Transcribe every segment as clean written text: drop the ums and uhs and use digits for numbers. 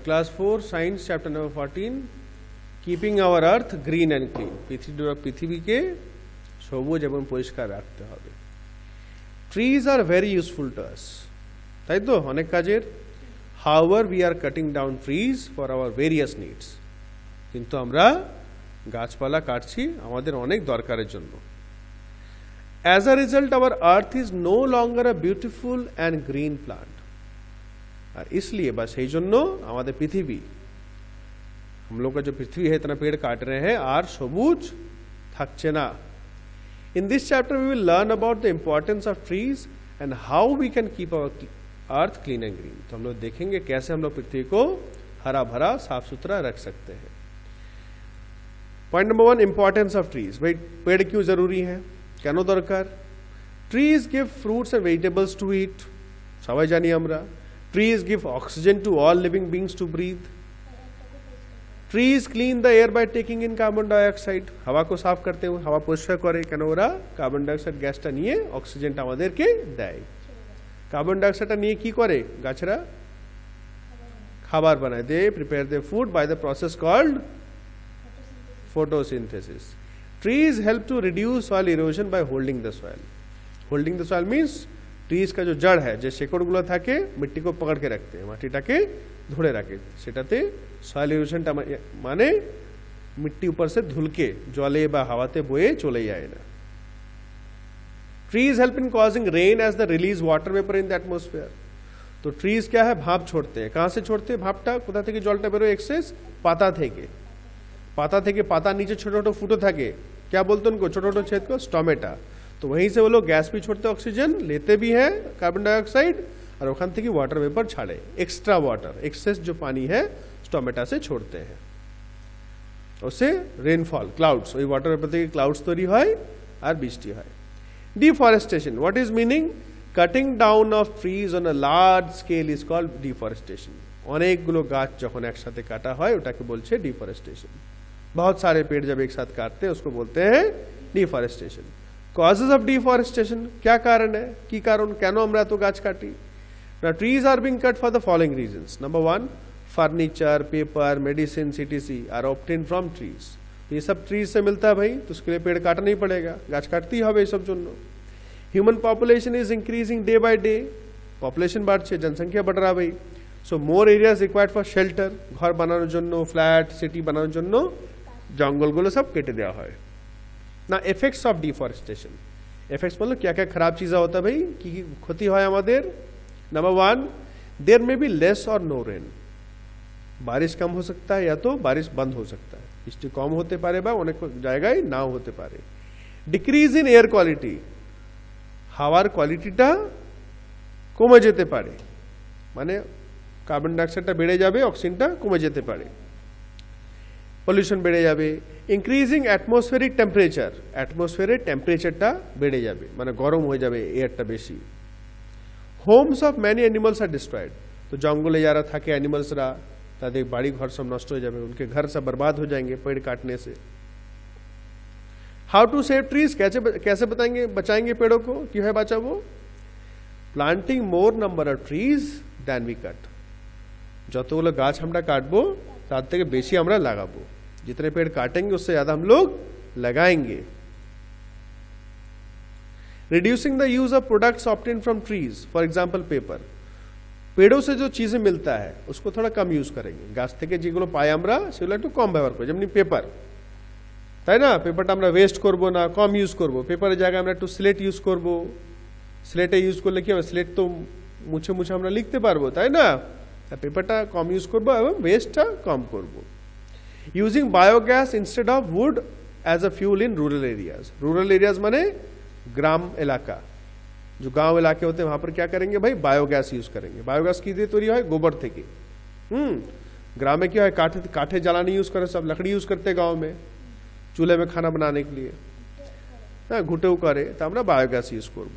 Class 4 science chapter number 14 keeping our earth green and clean. পৃথিবীকে সবুজ এবং পরিষ্কার রাখতে হবে। Trees are very useful to us, তাই তো অনেক কাজের। However we are cutting down trees for our various needs, কিন্তু আমরা গাছপালা কাটছি আমাদের অনেক দরকারের জন্য। As a result, our earth is no longer a beautiful and green plant. और इसलिए बस সেই জন্য আমাদের পৃথিবী, हम लोग का जो पृथ्वी है इतना पेड़ काट रहे हैं और সবুজ থাকছে না। In this chapter we will learn about the importance of trees and how we can keep our earth clean and green. तो हम लोग देखेंगे कैसे हम लोग पृथ्वी को हरा भरा साफ सुथरा रख सकते हैं। Point number 1, importance of trees. भाई पेड़ क्यों जरूरी है, কেন দরকার? Trees give fruits and vegetables to eat, সবাই জানি আমরা। Trees give oxygen to all living beings to breathe. Trees clean the air by taking in carbon dioxide, হাওয়া को সাফ করতে हुए হাওয়া পরিষ্কার করে, কেন ওরা কার্বন ডাইঅক্সাইড গ্যাসটা নিয়ে অক্সিজেনটা আমাদেরকে দেয়। কার্বন ডাইঅক্সাইডটা নিয়ে কি করে গাছরা? খাবার বানায়। They prepare the food by the process called photosynthesis. Trees help to reduce soil erosion by holding the soil. Holding the soil means trees का जो जड़ है, जो शेकड़গুলো থাকে मिट्टी को पकड़ के रखते हैं, মাটিটাকে ধরে রাখে, সেটাতে soil erosion টা মানে मिट्टी ऊपर से धुलके জলে বা হাওয়াতে বয়ে চলে যায় না। Trees help in causing rain as they release water vapor in the atmosphere. तो trees क्या है? भाप छोड़ते हैं। कहाँ से छोड़ते हैं भापটা? কোথা থেকে জলটা বেরোয়? এক্সেস পাতা থেকে। पाता थे कि पाता नीचे छोटे छोटे फूटो থাকে, क्या बोलते हैं उनको? छोटे छोटे छेद को स्टोमेटा। तो वहीं से वो लोग गैस भी छोड़ते, ऑक्सीजन लेते भी हैं, कार्बन डाइऑक्साइड, और ওখান থেকে वाटर वेपर ছাড়ে, एक्स्ट्रा वाटर, एक्सेस जो पानी है स्टोमेटा से छोड़ते हैं, उससे रेनफॉल, क्लाउड्स, वही वाटर वेपर থেকে क्लाउड्स তৈরি হয় আর বৃষ্টি হয়। Deforestation, what is meaning? Cutting down of trees on a large scale is called deforestation. অনেকগুলো গাছ যখন একসাথে কাটা হয় ওটাকে বলছে ডিফরেস্টেশন। बहुत सारे पेड़ जब एक साथ काटते हैं उसको बोलते हैं डिफॉरेस्टेशन। कॉजेज ऑफ डिफॉरेस्टेशन, क्या कारण है, की कारण কেন আমরা এত গাছ কাটি? Now trees are being cut for the following reasons. Number 1, furniture, paper, medicines etc are obtained from trees. ये सब ट्रीज से मिलता है भाई, तो उसके लिए पेड़ काटना ही पड़ेगा, গাছ কাটতেই হবে এই সব জন্য। Human population is increasing day by day, population বাড়ছে, জনসংখ্যা बढ़ रहा भाई, so more areas required for shelter, ঘর বানানোর জন্য, ফ্ল্যাট, সিটি বানানোর জন্য জঙ্গলগুলো সব কেটে দেওয়া হয় না। এফেক্টস অফ ডিফরেস্টেশন, এফেক্টস मतलब क्या क्या खराब चीज़ें होता है भाई, की क्षति হয় আমাদের। नंबर 1, देयर में बी लेस और नो रेन, बारिश कम हो सकता है या तो बारिश बंद हो सकता है, বৃষ্টি কম হতে পারে বা অনেক জায়গায় নাও হতে পারে। ডিক্রিজ ইন এয়ার কোয়ালিটি, হাওয়ার কোয়ালিটিটা কমে যেতে পারে, মানে কার্বন ডাইঅক্সাইডটা বেড়ে যাবে, অক্সিজেনটা কমে যেতে পারে, পলিউশন বেড়ে যাবে। ইনক্রিজিং অ্যাটমসফিয়ারিক টেম্পারেচার, অ্যাটমসফিয়ারের টেম্পারেচারটা বেড়ে যাবে, মানে গরম হয়ে যাবে এয়ারটা বেশি। Homes of many animals are destroyed, তো জঙ্গলে যারা থাকে অ্যানিমালসরা, তাদের বাড়ি ঘর সব নষ্ট হয়ে যাবে, उनके घर सब बर्बाद हो जाएंगे पेड़ काटने से। हाउ टू सेव ट्रीज, कैसे बताएंगे बचाएंगे पेड़ों को, क्यों है बचाओ? Planting more number of trees than we cut, যতগুলো গাছ আমরা কাটবো তার থেকে বেশি আমরা লাগাবো, जितने पेड़ काटेंगे उससे ज्यादा हम लोग लगाएंगे। Reducing the use of products obtain from trees, for example paper, पेड़ों से जो चीजें मिलता है उसको थोड़ा कम यूज करेंगे, গাছ থেকে যেগুলো পাই আমরা সেগুলো একটু কম ব্যবহার করব। যেমন পেপার, তাই না, পেপারটা আমরা ওয়েস্ট করব না, কম ইউজ করব। পেপারের জায়গায় আমরা একটু স্লেট ইউজ করব, স্লেটে ইউজ করলে কি হবে, স্লেট তো মুছে মুছে আমরা লিখতে পারবো, তাই না, পেপারটা কম ইউজ করব এবং ওয়েস্টটা কম করব। Using biogas instead of wood as a fuel in rural areas, rural areas माने ग्राम इलाका, जो गांव इलाके होते हैं वहां पर क्या करेंगे भाई, बायोगैस यूज करेंगे। बायोगैस की तैयारी है गोबर थे की, ग्राम में क्या है, काठे जलाने यूज करे, सब लकड़ी यूज करते गांव में चूल्हे में खाना बनाने के लिए, घुटेও करे, तो আমরা बायोगैस यूज করব।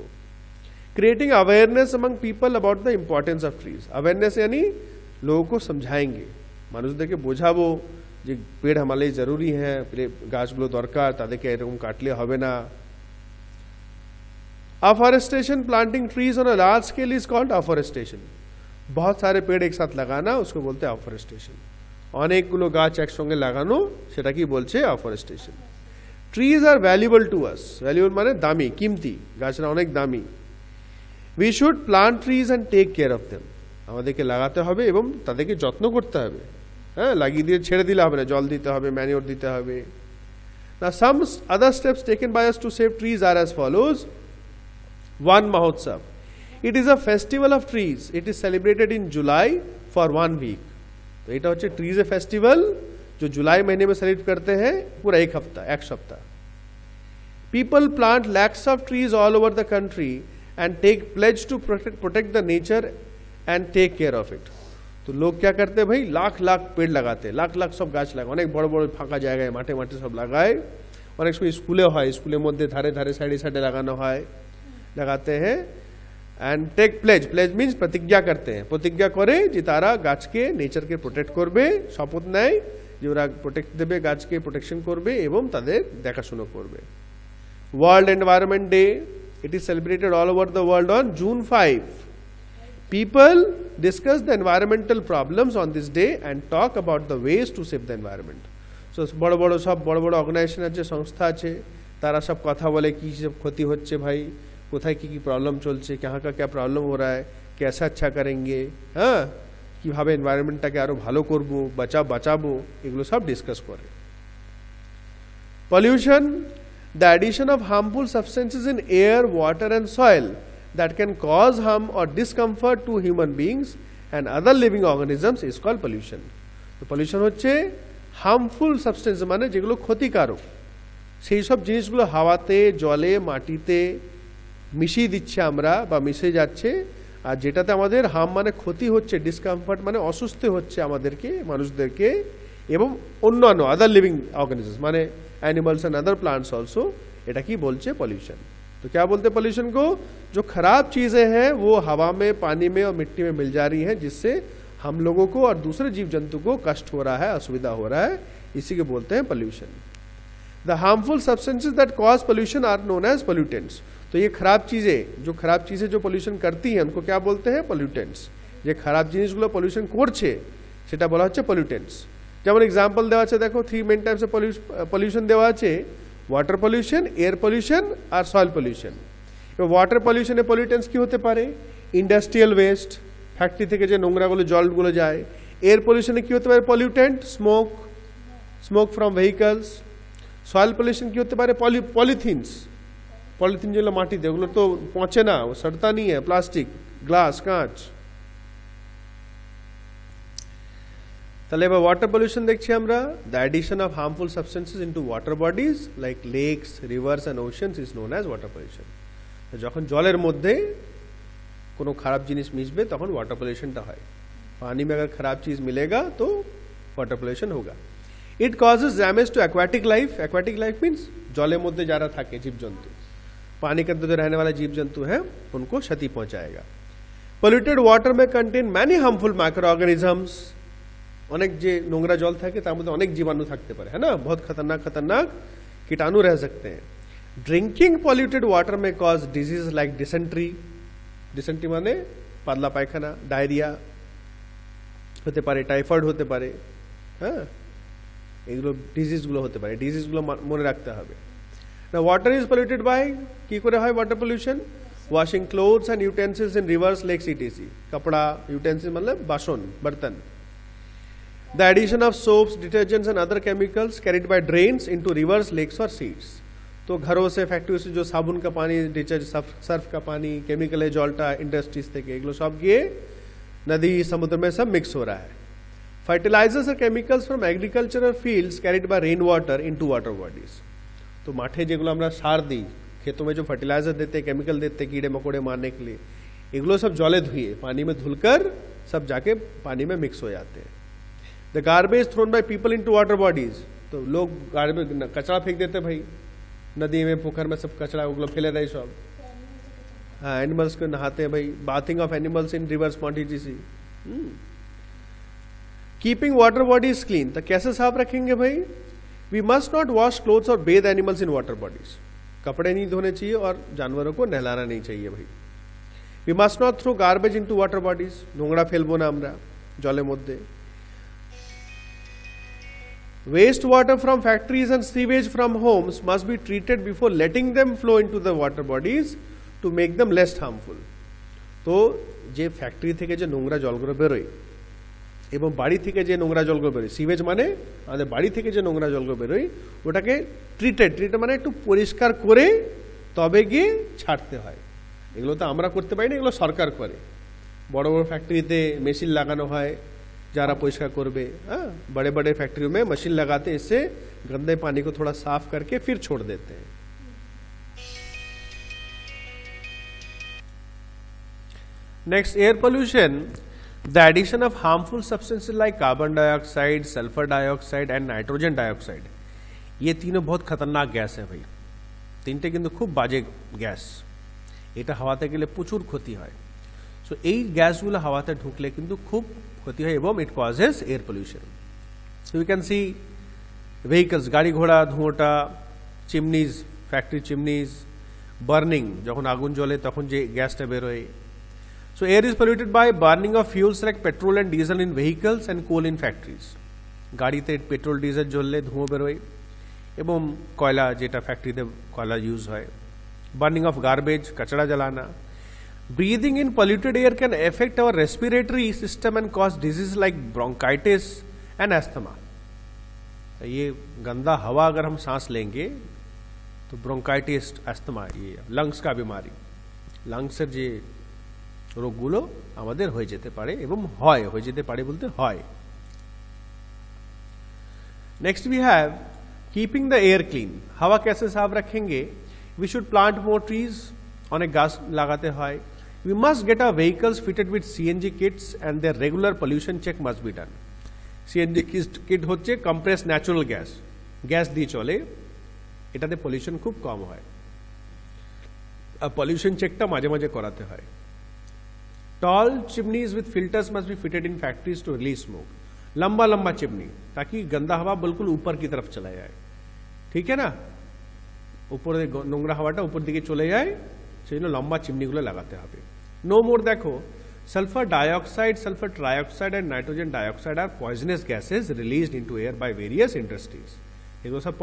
Creating awareness among people about the importance of trees, awareness यानी लोगों को समझाएंगे, মানুষদেরকে বোঝাবো যে পেड़ हमारे जरूरी है, গাছগুলো দরকার, তাদেরকে এরকম কাটলে হবে না। Afforestation, planting trees on a large scale is called afforestation। बहुत सारे पेड़ एक साथ लगाना उसको बोलते हैं अफरेस्टेशन। অনেকগুলো গাছ একসঙ্গে লাগানো সেটা কি বলছে afforestation. Trees are valuable to us, valuable মানে দামি, কিমতি, গাছরা অনেক দামি। We should plant trees and take care of them, আমাদেরকে লাগাতে হবে এবং তাদেরকে যত্ন করতে হবে। হ্যাঁ, লাগিয়ে দিয়ে ছেড়ে দিলে হবে না, জল দিতে হবে, ম্যানিওর দিতে হবে। Now some other steps taken by us to save trees are as follows. One Mahotsav. It is a festival of trees. It is celebrated in July for 1 week. तो এটা হচ্ছে ट्रीज ए फेस्टिवल जो जुलाई महीने में celebrate करते हैं पूरा एक हफ्ता, एक सप्ताह। People plant lakhs of trees all over the country and take pledge to protect the nature and take care of it. তো লোক क्या करते हैं भाई, लाख लाख पेड़ लगाते हैं, लाख लाख सब গাছ লাগায়, অনেক বড় বড় ফাঁকা জায়গায় মাঠে মাঠে সব লাগায়। অনেক সময় স্কুলে হয়, স্কুলের মধ্যে ধারে ধারে সাইডে সাইডে লাগানো হয়, লাগাতে हैं। And take pledge, pledge means प्रतिज्ञा करते हैं, प्रतिज्ञा करे যে তারা গাছকে নেচারকে প্রোটেক্ট করবে, শপথ নেয় যে ওরা প্রোটেক্ট দেবে, গাছকে প্রোটেকশন করবে এবং তাদের দেখাশোনা করবে। World environment day, it is celebrated all over the world on June 5। People discuss the environmental problems on this day and talk about the ways to save the environment. So বড় বড় সব বড় বড় অর্গানাইজেশন আছে, সংস্থা আছে, তারা সব কথা বলে কি সব ক্ষতি হচ্ছে ভাই, কোথায় কি কি প্রবলেম চলছে, कहाँ का क्या प्रॉब्लम हो रहा है, कैसे अच्छा करेंगे, হ্যাঁ কিভাবে এনवायरमेंटটাকে আরো ভালো করব, বাঁচাবো, এগুলো সব ডিসকাস করে। Pollution, the addition of harmful substances in air, water and soil that can cause harm or discomfort to human beings and other living organisms is called pollution. তো পলিউশন হচ্ছে হার্মফুল সাবস্টেন্স, মানে যেগুলো ক্ষতিকারক, সেই সব জিনিসগুলো হাওয়াতে, জলে, মাটিতে মিশিয়ে দিচ্ছে আমরা বা মিশে যাচ্ছে, আর যেটাতে আমাদের হার্ম মানে ক্ষতি হচ্ছে, ডিসকমফর্ট মানে অসুস্থ হচ্ছে আমাদেরকে, মানুষদেরকে এবং অন্যান্য আদার লিভিং অর্গানিজমস মানে animals and other plants also, এটা কি বলছে पॉल्यूशन। तो क्या बोलते हैं पॉल्यूशन को, जो खराब चीजें हैं वो हवा में, पानी में और मिट्टी में मिल जा रही हैं, जिससे हम लोगों को और दूसरे जीव जंतु को कष्ट हो रहा है, असुविधा हो रहा है, इसी को बोलते हैं pollution. The harmful substances that cause pollution are known as pollutants. तो ये खराब चीजें जो पॉल्यूशन करती हैं उनको क्या बोलते हैं, पॉल्यूटेंट्स। ये खराब জিনিসগুলো পলিউশন করছে সেটা বলা হচ্ছে পলিউটেন্টস। যেমন এক্সাম্পল দেওয়া আছে, দেখো 3 মেন টাইপস অফ পলিউশন দেওয়া আছে, ওয়াটার পলিউশন, এয়ার পলিউশন আর সয়েল পলিউশন। এবার ওয়াটার পলিউশনে পলিউটেন্টস কি হতে পারে, ইন্ডাস্ট্রিয়াল ওয়েস্ট, ফ্যাক্টরি থেকে যে নোংরাগুলো জলগুলো যায়। এয়ার পলিউশনে কি হতে পারে pollutant, smoke from vehicles. Soil pollution কি হতে পারে, পলিথিন যেগুলো মাটিতে, ওগুলো তো পচে না, ও সড়তা नहीं है, প্লাস্টিক, গ্লাস, কাঁচ। তাহলে এবার ওয়াটার পলিউশন দেখছি আমরা, the addition of harmful substances into water bodies like lakes, rivers and oceans is known as water pollution. যখন জলের মধ্যে কোনো খারাপ জিনিস মিশবে তখন ওয়াটার পলিউশনটা হয়। पानी में अगर खराब चीज मिलेगा तो वाटर पोल्यूशन होगा। It causes damage to aquatic life. Aquatic life means जलेर मध्य যারা থাকে জীবজন্তু, पानी के अंदर जो रहने वाले जीव जंतु हैं उनको क्षति पहुंचाएगा। पॉल्यूटेड वाटर में contain many harmful micro organisms. অনেক যে নোংরা জল থাকে তার মধ্যে অনেক জীবাণু থাকতে পারে, है ना, बहुत खतरनाक कीटाणु रह सकते हैं। ड्रिंकिंग पॉल्यूटेड वाटर में cause disease like dysentery. Dysentery माने পাতলা পায়খানা, ডায়রিয়া হতে পারে, টাইফয়েড হতে পারে, হ্যাঁ, এগুলো ডিজিজগুলো হতে পারে। ডিজিজগুলো মনে রাখতে হবে। না ওয়াটার ইজ পলিউটেড বাই, কি করে হয় water pollution, washing clothes and utensils in rivers, lakes etc. कपड़ा, यूटेंसिल मतलब बासन, बर्तन। The addition of soaps, detergents and other chemicals carried by drains into rivers, lakes or seas। तो घरों से, फैक्ट्री से जो साबुन का पानी, डिटर्जेंट, सर्फ का पानी, केमिकल है जलटा इंडस्ट्रीज থেকে এগুলো সব গিয়ে नदी, समुद्र में सब मिक्स हो रहा है। फर्टिलाइजर्स और chemicals from agricultural fields carried by rain water into water bodies. तो माठे যেগুলো আমরা সার দিই, खेतों में जो फर्टिलाइजर देते हैं, केमिकल देते हैं कीड़े मकोड़े मारने के लिए, এগুলো सब जले धुए पानी में धुलकर सब जाके पानी में मिक्स हो जाते हैं। The garbage thrown by people into water bodies. तो लोग गार्बेज, कचरा फेंक देते भाई नदी में, पोखर में, सब कचरा उगलो फैले रहे सब। हाँ, एनिमल्स को नहाते हैं भाई, bathing of animals in rivers, ponds etc. Keeping water bodies clean. तो कैसे साफ रखेंगे भाई, we must not wash clothes और bathe animals in water bodies. कपड़े नहीं धोने चाहिए और जानवरों को नहलाना नहीं चाहिए भाई। We must not throw garbage into water bodies. নোংরা ফেলবো না আমরা জলের মধ্যে। Waste water from factories and sewage from homes must be treated before letting them flow into the water bodies to make them less harmful. তো যে factory থেকে যে নোংরা জলগুলো বেরোয় এবং বাড়ি থেকে যে নোংরা জলগুলো বেরোয়, সিভেজ মানে আমাদের বাড়ি থেকে যে নোংরা জলগুলো বেরোয় ওটাকে ট্রিটেড মানে একটু পরিষ্কার করে তবে গিয়ে ছাড়তে হয়। এগুলো তো আমরা করতে পারি না, এগুলো সরকার করে। বড় বড় ফ্যাক্টরিতে মেশিন লাগানো হয় যারা পরিষ্কার করবে। हाँ, बड़े बड़े फैक्ट्रियों में मशीन लगाते हैं, इससे गंदे पानी को थोड़ा साफ करके फिर छोड़ देते हैं। Next, air pollution, the addition of harmful substances like carbon dioxide, sulphur dioxide and nitrogen dioxide, ये तीनों बहुत खतरनाक गैस है भाई। তিনটে কিন্তু খুব বাজে গ্যাস, এটা হাওয়াতে গেলে প্রচুর ক্ষতি হয়। সো এই গ্যাসগুলো হাওয়াতে ঢুকলে কিন্তু খুব ক্ষতি হয় এবং it causes air pollution. So you can see vehicles, গাড়ি ঘোড়া, ধোঁয়াটা, চিমনিজ, ফ্যাক্টরি চিমনিজ, বার্নিং, যখন আগুন জ্বলে তখন যে গ্যাসটা বেরোয়। So air is polluted by burning of fuels like petrol and diesel in vehicles and coal in factories. গাড়িতে পেট্রোল ডিজেল জ্বললে ধোঁয়া বেরোয় এবং কয়লা, যেটা ফ্যাক্টরিতে কয়লা ইউজ হয়। বার্নিং অফ গার্বেজ, कचरा जलाना। Breathing in polluted air can affect our respiratory system and cause diseases like bronchitis and asthma. ये गंदा हवा अगर हम सांस लेंगे तो ब्रोंकाइटिस, अस्थमा, ये लंग्स का बीमारी, लंग्सের যে রোগগুলো আমাদের হয়ে যেতে পারে এবং হয়ে যেতে পারে বলতে হয়। Next we have keeping the air clean. हवा कैसे साफ रखेंगे? We should plant more trees, অনেক গাছ লাগাতে হয়। We must get our vehicles fitted with CNG kits and their regular pollution check must be done. CNG kit হচ্ছে compressed natural gas, gas দিয়ে চলে, এটাতে পলিউশন খুব কম হয়। আর পলিউশন চেকটা মাঝে মাঝে করাতে হয়। Tall chimneys with filters must be fitted in factories to release smoke. लंबा लंबा चिमनी, ताकि गंदा हवा बिल्कुल ऊपर की तरफ चला जाए। ठीक है ना, উপরে নোংরা হাওয়াটা উপর দিকে চলে যায়, সেই জন্য লম্বা চিমনিগুলো লাগাতে হবে। নো মোর, দেখো, sulphur dioxide, sulphur trioxide and nitrogen dioxide are poisonous gases released into air by various industries. এগুলো সব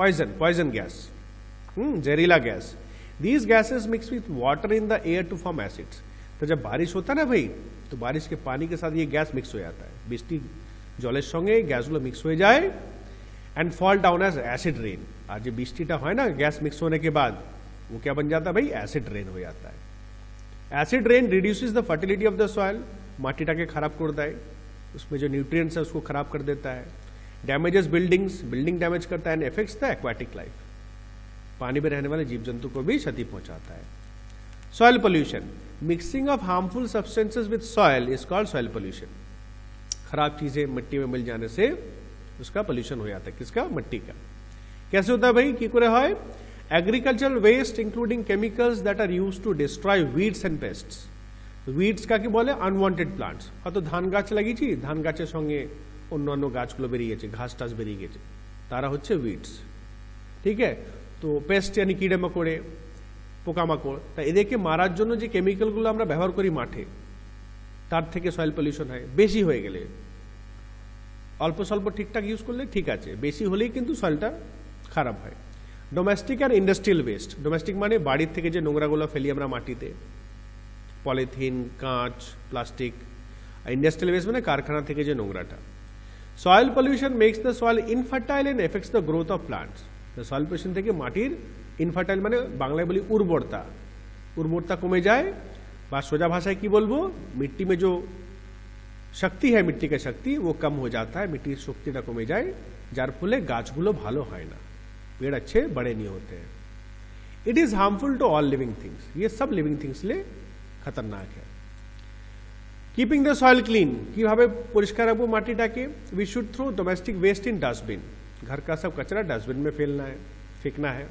পয়জন গ্যাস, जहरीला gas. These gases mix with water in the air to form acids. तो जब बारिश होता है ना भाई, तो बारिश के पानी के साथ ये गैस मिक्स हो जाता है, বৃষ্টি জলের সঙ্গে গ্যাসগুলো মিক্স হয়ে যায় and fall down as acid rain. और जो বৃষ্টিটা হয় ना गैस मिक्स होने के बाद, वो क्या बन जाता है भाई? एसिड रेन हो जाता है। Acid rain reduces the fertility of the soil, माटीटाके खराब कर देता है, उसमें जो न्यूट्रिएंट्स है उसको खराब कर देता है। डैमेजेस बिल्डिंग्स, बिल्डिंग डैमेज करता है and affects the aquatic life, पानी में रहने वाले जीव जंतु को भी क्षति पहुंचाता है। Soil pollution, mixing of harmful substances with soil is called soil pollution. खराब चीजें मिट्टी में मिल जाने से उसका पोल्यूशन हो जाता है। किसका? मिट्टी का। कैसे होता है भाई? কি করে হয়? Agricultural waste including chemicals that are used to destroy weeds and pests. Weeds কাকে বলে? Unwanted plants. হয়তো ধান গাছ লাগিয়েছি, ধান গাছের সঙ্গে অন্যান্য গাছগুলো বেরিয়ে গেছে, ঘাস টাস বেরিয়ে গেছে, তারা হচ্ছে উইডস। ঠিক আছে? তো পেস্ট यानी कीड़े मकोड़े, পোকামাকড়, তাই এদেরকে মারার জন্য যে কেমিক্যালগুলো আমরা ব্যবহার করি মাঠে, তার থেকে সয়েল পলিউশন হয়। বেশি হয়ে গেলে, অল্প স্বল্প ঠিকঠাক ইউজ করলে ঠিক আছে, বেশি হলেই কিন্তু সয়েলটা খারাপ হয়। ডোমেস্টিক আর ইন্ডাস্ট্রিয়াল ওয়েস্ট। ডোমেস্টিক মানে বাড়ির থেকে যে নোংরাগুলো ফেলি আমরা মাটিতে, পলিথিন, কাঁচ, প্লাস্টিক। আর ইন্ডাস্ট্রিয়াল ওয়েস্ট মানে কারখানা থেকে যে নোংরাটা। Soil pollution makes the soil infertile and affects the growth of plants. Soil pollution থেকে মাটির ইনফার্টাইল মানে বাংলায় বলি উর্বরতা, উর্বরতা কমে যায়। বা সোজা ভাষায় কি বলবো? मिट्टी में जो শক্তি है, मिट्टी का शक्ति वो कम हो जाता है, मिट्टी শক্তিটা কমে যায়, যার ফলে গাছগুলো ভালো হয় না, पेड़ अच्छे बड़े नहीं होते हैं। It is harmful to all living things, ये सब लिविंग थिंग्स लिए खतरनाक है। कीपिंग द सॉइल क्लीन, কিভাবে পরিষ্কার রাখবো মাটিটাকে? We should throw domestic waste in dustbin, घर का सब कचरा डस्टबिन में फेंकना है।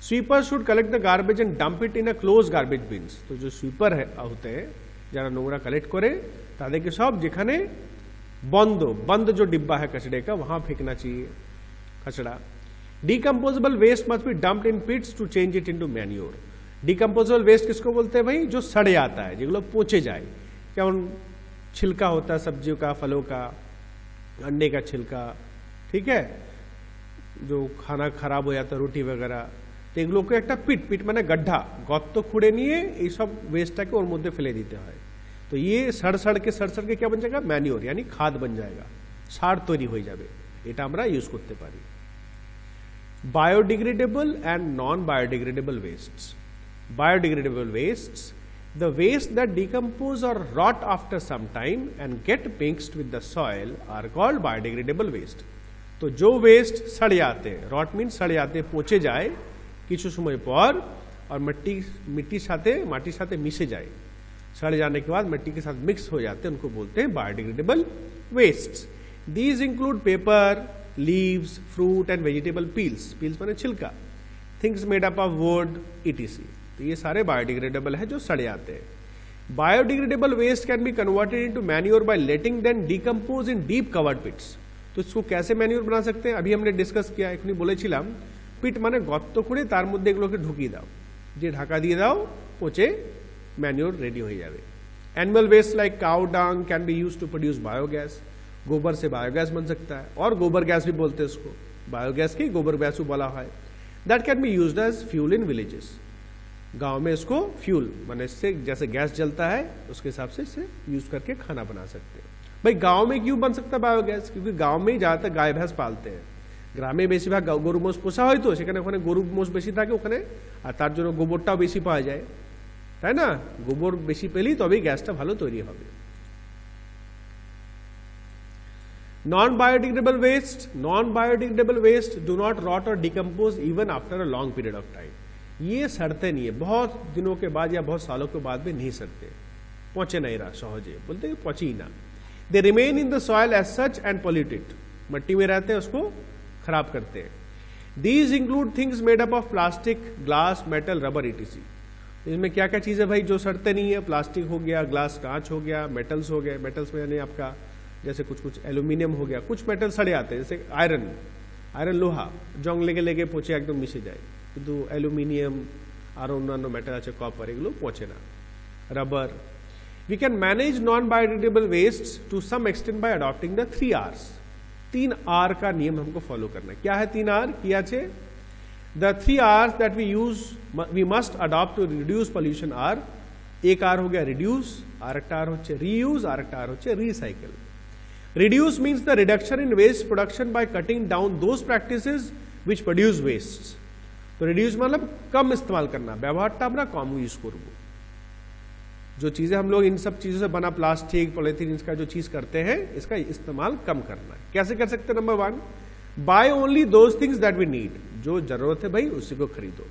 Sweeper should collect the garbage and dump it in a close garbage bins. तो जो स्वीपर है होते हैं যারা নোংরা কালেক্ট করে, তাদেরকে সব যেখানে बंद जो डिब्बा है कचड़े का, वहां फेंकना चाहिए कचड़ा। Decomposable waste must be dumped in pits to change it into manure. Decomposable waste किसको बोलते हैं भाई? जो सड़ जाता है, जेगुलो पहुंचे जाए। क्या छिलका होता है सब्जियों का, फलों का, अंडे का छिलका, ठीक है, जो खाना खराब हो जाता है रोटी वगैरह, तो एगुलो को एक पिट মানে गड्ढा গর্ত খুঁড়ে নিয়ে এই সব ওয়েস্টটাকে ওর মধ্যে ফেলে দিতে হয়। तो ये सड़ के क्या बन जाएगा? मैन्योर, यानी खाद बन जाएगा, सार तैरी हो जाए, এটা আমরা ইউজ করতে পারি। Biodegradable and non biodegradable wastes. Biodegradable wastes, the waste that decompose or rot after some time and get mixed with the soil are called biodegradable waste। तो जो वेस्ट सड़ जाते हैं, रॉट मीन सड़ जाते, पहुंचे जाए কিছু সময় पर और मिट्टी साथे मिशे जाए, सड़ जाने के बाद मिट्टी के साथ मिक्स हो जाते हैं, उनको बोलते हैं biodegradable wastes. These include paper, leaves, fruit and vegetable peels, peels माने छिलका, things made up of wood etc. तो ये सारे बायोडिग्रेडेबल है जो सड़ जाते हैं। Biodegradable waste can be converted into manure by letting them decompose in deep covered pits. तो इसको कैसे मैन्योर बना सकते हैं? अभी हमने डिस्कस किया, एखुनी बोलेছিলাম पिट माने गর্ত খুঁড়ে তার মধ্যে এগুলোকে ঢুকিয়ে দাও, যে ঢাকা দিয়ে দাও, পচে मैन्योर रेडी हो जाए। Animal waste like cow dung can be used to produce biogas. गोबर से बायोगैस बन सकता है, और गोबर गैस भी बोलते हैं इसको, बायोगैस की गोबर गैस बोला है। That can be used as fuel in villages. गांव में इसको फ्यूल माने इससे जैसे गैस जलता है उसके हिसाब से इसे यूज करके खाना बना सकते हैं। भाई गांव में क्यों बन सकता है बायोगैस? क्योंकि गांव में ज्यादातर गाय भैंस पालते हैं, গ্রামে বেশিরভাগ গরু মোষ পোষা হয়, তো সেখানে ওখানে গরু মোষ বেশি থাকে ওখানে, আর তার জন্য গোবরটাও বেশি পাওয়া যায়, তাই না? গোবর বেশি পেলেই তবেই গ্যাসটা ভালো তৈরি হবে। Non biodegradable waste do not rot और decompose even after a long period of time. ये सड़ते नहीं है, बहुत दिनों के बाद या बहुत सालों के बाद भी नहीं सड़ते, पहुंचे नहीं रहा सहजे, बोलते पहुंची ही ना। They remain in the soil as such and polluted, मट्टी में रहते हैं, उसको खराब करते हैं। These include things made up of plastic, glass, metal, rubber etc. इसमें क्या क्या चीज़ है भाई जो सड़ते नहीं है? प्लास्टिक हो गया, ग्लास कांच हो गया, मेटल्स हो गए, मेटल्स में यानी आपका जैसे कुछ एल्यूमिनियम हो गया, कुछ मेटल सड़े आते हैं, जैसे आयरन लोहा जंग लेगे पहुंचे एकदम मिशे जाए, किंतु एल्यूमिनियम और अन्य मेटल আছে कॉपर एगुलो पहुंचे ना। Rubber. We can manage non biodegradable waste to some extent by adopting the 3 Rs। 3 R का नियम हमको फॉलो करना है। क्या है 3 R? किया छे the 3 Rs that we must adopt to reduce pollution are. एक R हो गया रिड्यूस, आरेकटा R होच्छे रीयूज, आरेकटा R होच्छे recycle. Reduce means the reduction in waste production by cutting down those practices which produce wastes। तो reduce मतलब कम इस्तेमाल करना, व्यवहारটা আমরা कम यूज করব। जो चीजें हम लोग इन सब चीजों से बना प्लास्टिक, पॉलीथीन, इसका जो चीज करते हैं, इसका इस्तेमाल कम करना है। कैसे कर सकते हैं? Number 1, buy only those things that we need. जो जरूरत है भाई उसी को खरीदो,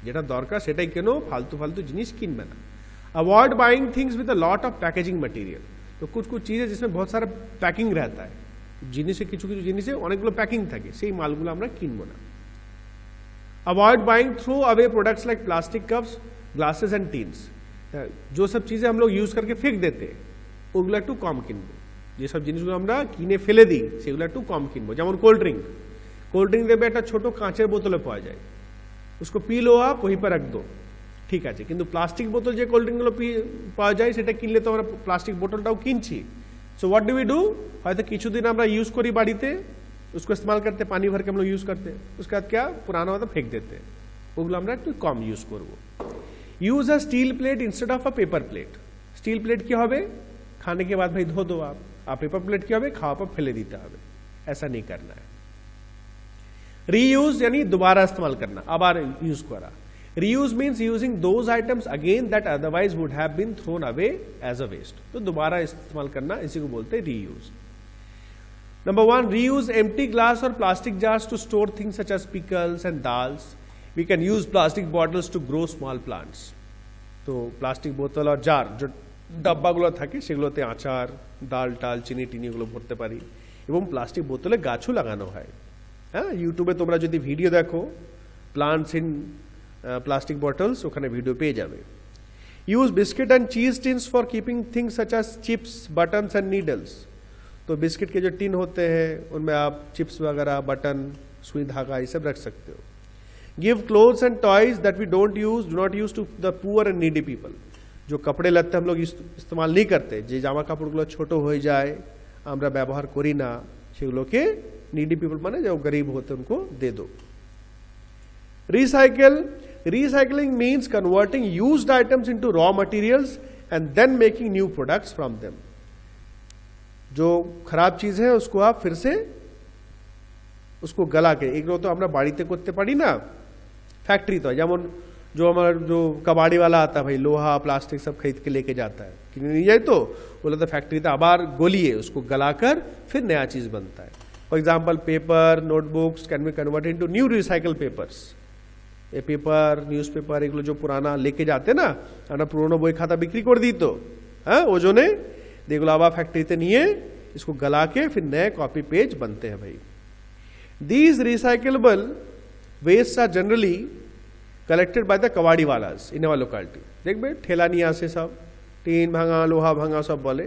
যেটা দরকার সেটাই কেনো, फालतू জিনিস কিনবে না। Avoid buying things with a lot of packaging material. तो कुछ चीजें जिसमें बहुत सारा पैकिंग रहता है, जिनिसे কিছু জিনিসে অনেকগুলো প্যাকিং থাকে, সেই মালগুলো আমরা কিনবো না। Avoid buying throw away products like plastic cups, glasses and tins. जो सब चीजें हम लोग यूज करके फेंक देते हैं ওগুলো একটু কম কিনবো। যে সব জিনিসগুলো আমরা কিনে ফেলে দিই সেগুলো একটু কম কিনবো। যেমন কোল্ড ड्रिंक দেবে একটা ছোট কাঁচের বোতলে পাওয়া যায়, उसको पी लो आप, वहीं पर रख दो, ঠিক আছে। কিন্তু প্লাস্টিক বোতল যে কোল্ড ড্রিঙ্কগুলো পাওয়া যায় সেটা কিনলে তো আমরা প্লাস্টিক বোতলটাও কিনছি। So what do we do? হয়তো কিছুদিন আমরা यूज করি বাড়িতে, उसको इस्तेमाल करते, पानी भर के हम लोग यूज करते, उसके बाद क्या पुराना होता फेंक देते हैं, ওগুলো আমরা একটু কম यूज করব। Use a steel plate instead of a paper plate. Steel plate क्या হবে? खाने के बाद भाई धो दो आप, और पेपर प्लेट क्या হবে? खावा पर फेले दीते হবে, ऐसा नहीं करना है। रीयूज यानी दोबारा इस्तेमाल करना, अब यूज करा। Reuse means using those items again that otherwise would have been thrown away as a waste। तो दोबारा इस्तेमाल करना, इसी को बोलते हैं reuse। Number 1, reuse empty glass or plastic jars to store things such as pickles and dals। We can use plastic bottles to grow small plants। तो plastic বোতল আর জার जो ডাব্বাগুলো থাকে সেগুলোতে আচার, ডাল টাল, চিনি টিনি এগুলো ভরতে পারি, এবং প্লাস্টিক বোতলে গাছও লাগানো হয়। হ্যাঁ, ইউটিউবে তোমরা যদি ভিডিও দেখো প্লান্টস ইন प्लास्टिक बॉटल्स, ওখানে वीडियो पे जावे। Use biscuit and cheese tins for keeping things such as chips, buttons and needles. तो बिस्किट के जो टिन होते हैं उनमें आप चिप्स वगैरह, बटन, सुई धागा ये सब रख सकते हो। Give clothes and toys that we do not use to the poor and needy people. जो कपड़े लत्ते हम लोग इस्तेमाल नहीं करते, जे জামা কাপড়গুলো ছোট হয়ে যায় আমরা ব্যবহার করি না, সেগুলোকে नीडी पीपल মানে जो गरीब होते उनको दे दो। Recycling means converting used items into raw materials and then making new products from them। जो खराब चीज है उसको आप फिर से उसको गला के, एक तो আমরা বাড়িতে করতে পারি না, फैक्ट्री तो যেমন जो हमारा जो कबाड़ी वाला आता है भाई, लोहा प्लास्टिक सब खरीद के लेके जाता है, कि नहीं जाए तो बोला तो फैक्ट्री तो आबार गोलिए उसको गलाकर फिर नया चीज बनता है। For example paper notebooks can be converted into new recycle papers. ये पेपर न्यूज़पेपर एगुलो जो पुराना लेके जाते ना, আমরা পুরনো বই খাতা বিক্রি করে দিত হ্যাঁ ওজনে, এগুলো আবার ফ্যাক্টরিতে নিয়ে इसको गला के फिर नए कॉपी पेज बनते हैं भाई। These recyclable wastes are generally collected by the कबाड़ी वालास in our locality। देख बे ठेला नहीं आसे सब टीन भांगा लोहा भांगा सब बोले।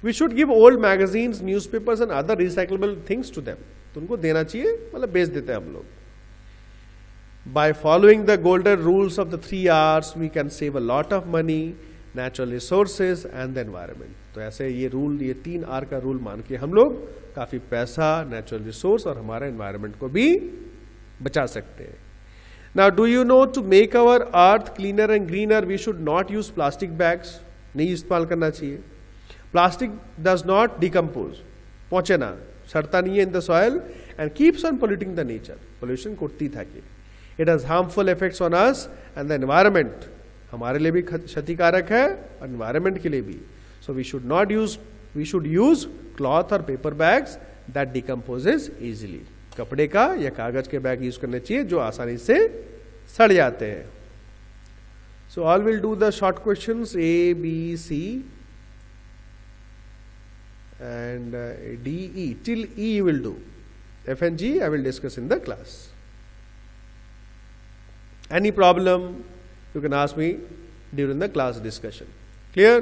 We should give old magazines, newspapers and other recyclable things to them। तो उनको देना चाहिए, मतलब बेच देते हैं हम लोग। By following the golden rules of the 3 R's, we can save a lot of money, natural resources and the environment। तो ऐसे ये रूल, ये 3 R का रूल मान के हम लोग काफी पैसा, नेचुरल रिसोर्स और हमारा एनवायरनमेंट को भी बचा सकते हैं। Now, do you know to make our earth cleaner and greener, we should not use plastic bags। नहीं इस्तेमाल करना चाहिए। Plastic does not decompose, पहुंचे ना, सड़ता नहीं है in the soil and keeps on polluting the nature। Pollution करती থাকে। It has harmful effects on us and the environment। हमारे लिए भी क्षतिकारक है, environment के लिए भी। So we should use cloth or paper bags that decomposes easily। कपड़े का या कागज के बैग यूज करने चाहिए जो आसानी से सड़ जाते हैं। So all will do the short questions A, B, C and D, E. Till E you will do. F and G I will discuss in the class. Any problem you can ask me during the class discussion. Clear?